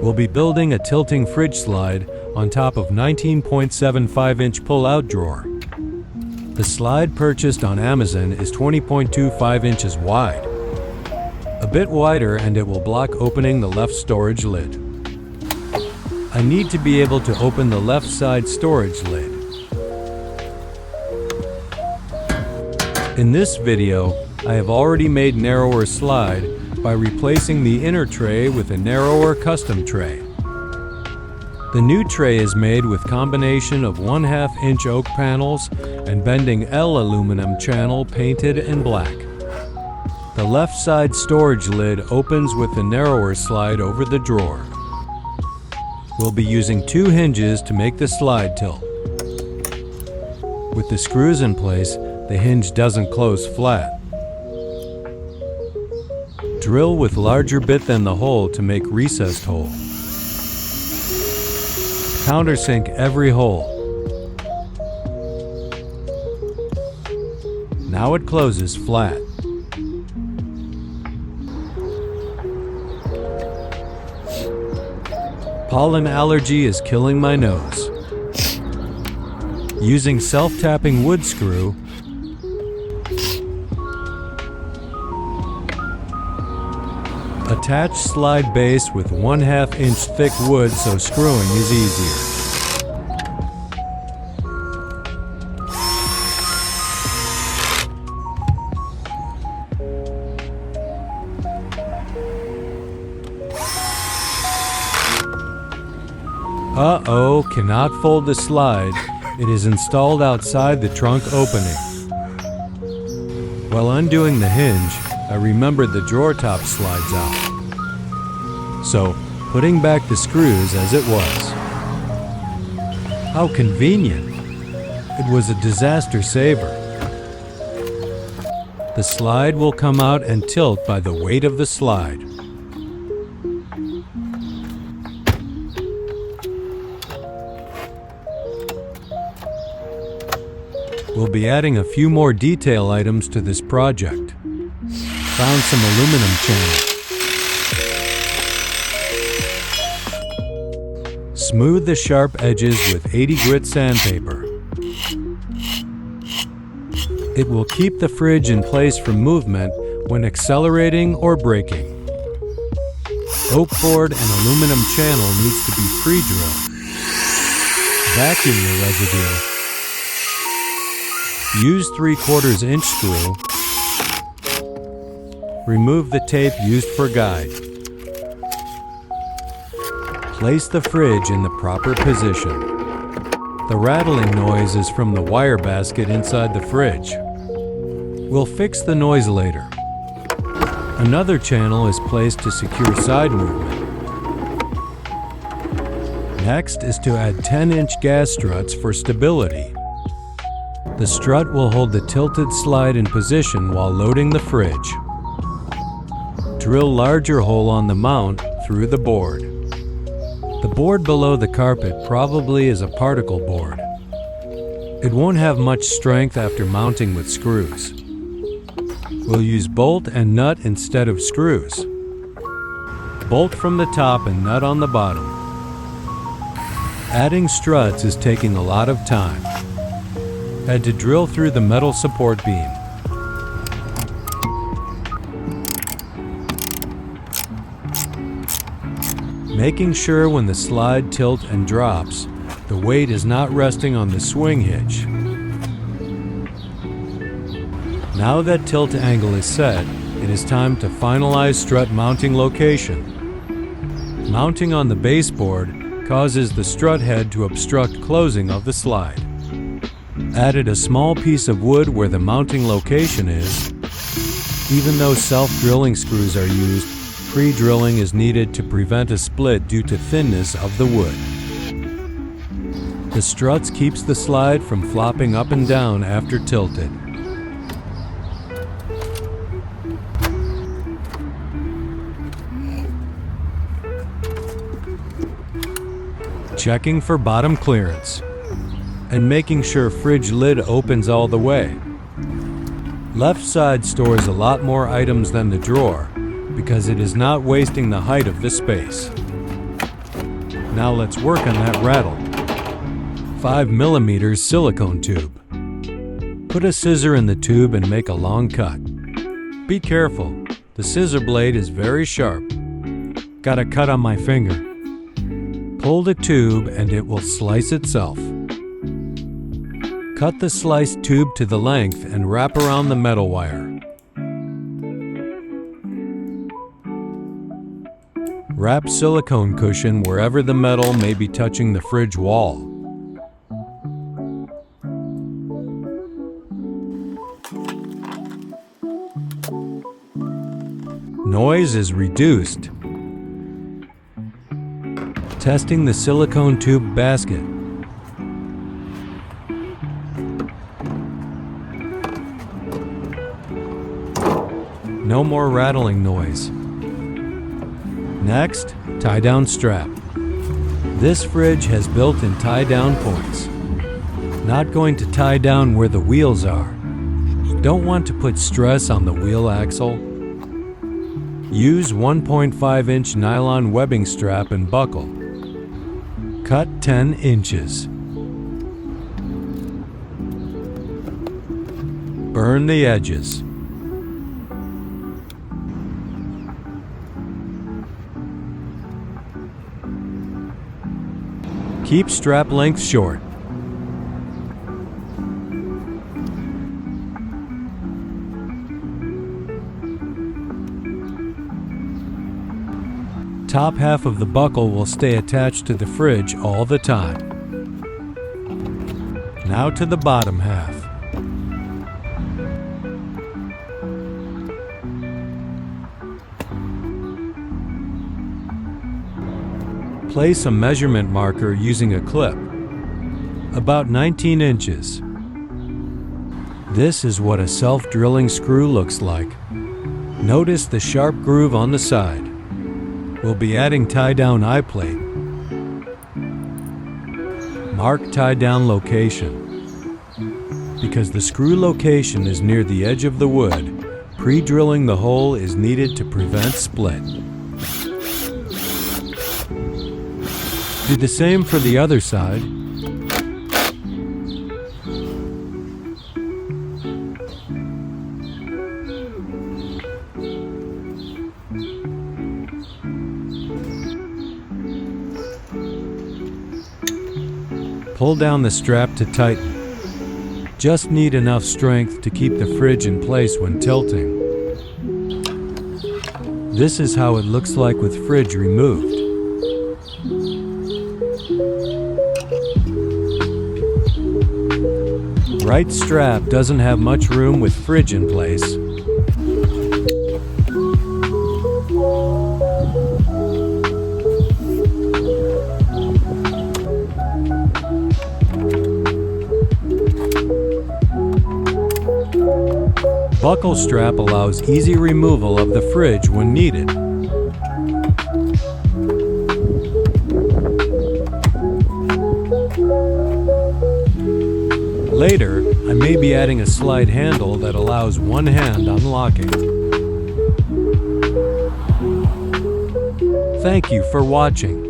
We'll be building a tilting fridge slide on top of 19.75-inch pull-out drawer. The slide purchased on Amazon is 20.25 inches wide. A bit wider, and it will block opening the left storage lid. I need to be able to open the left side storage lid. In this video, I have already made narrower slide by replacing the inner tray with a narrower custom tray. The new tray is made with combination of 1/2 inch oak panels and bending L aluminum channel painted in black. The left side storage lid opens with the narrower slide over the drawer. We'll be using 2 hinges to make the slide tilt. With the screws in place, the hinge doesn't close flat. Drill with larger bit than the hole to make recessed hole. Countersink every hole. Now it closes flat. Pollen allergy is killing my nose. Using self-tapping wood screw, attach slide base with 1/2 inch thick wood so screwing is easier. Uh-oh, cannot fold the slide. It is installed outside the trunk opening. While undoing the hinge, I remembered the drawer top slides out. So, putting back the screws as it was. How convenient! It was a disaster saver. The slide will come out and tilt by the weight of the slide. We'll be adding a few more detail items to this project. Found some aluminum channel. Smooth the sharp edges with 80 grit sandpaper. It will keep the fridge in place from movement when accelerating or braking. Oak board and aluminum channel needs to be pre-drilled. Vacuum the residue. Use 3/4 inch screw. Remove the tape used for guide. Place the fridge in the proper position. The rattling noise is from the wire basket inside the fridge. We'll fix the noise later. Another channel is placed to secure side movement. Next is to add 10-inch gas struts for stability. The strut will hold the tilted slide in position while loading the fridge. Drill larger hole on the mount through the board. The board below the carpet probably is a particle board. It won't have much strength after mounting with screws. We'll use bolt and nut instead of screws. Bolt from the top and nut on the bottom. Adding struts is taking a lot of time. Had to drill through the metal support beam. Making sure when the slide tilts and drops, the weight is not resting on the swing hitch. Now that tilt angle is set, it is time to finalize strut mounting location. Mounting on the baseboard causes the strut head to obstruct closing of the slide. Added a small piece of wood where the mounting location is. Even though self-drilling screws are used, pre-drilling is needed to prevent a split due to thinness of the wood. The struts keeps the slide from flopping up and down after tilted. Checking for bottom clearance. And making sure fridge lid opens all the way. Left side stores a lot more items than the drawer because it is not wasting the height of the space. Now let's work on that rattle. 5mm silicone tube. Put a scissor in the tube and make a long cut. Be careful, the scissor blade is very sharp. Got a cut on my finger. Pull the tube and it will slice itself. Cut the sliced tube to the length and wrap around the metal wire. Wrap silicone cushion wherever the metal may be touching the fridge wall. Noise is reduced. Testing the silicone tube basket. No more rattling noise. Next, tie-down strap. This fridge has built-in tie-down points. Not going to tie down where the wheels are. Don't want to put stress on the wheel axle. Use 1.5-inch nylon webbing strap and buckle. Cut 10 inches. Burn the edges. Keep strap length short. Top half of the buckle will stay attached to the fridge all the time. Now to the bottom half. Place a measurement marker using a clip, about 19 inches. This is what a self-drilling screw looks like. Notice the sharp groove on the side. We'll be adding tie-down eye plate. Mark tie-down location. Because the screw location is near the edge of the wood, pre-drilling the hole is needed to prevent split. Do the same for the other side. Pull down the strap to tighten. Just need enough strength to keep the fridge in place when tilting. This is how it looks like with fridge removed. Right strap doesn't have much room with fridge in place. Buckle strap allows easy removal of the fridge when needed. Later, I may be adding a slide handle that allows one hand unlocking. Thank you for watching.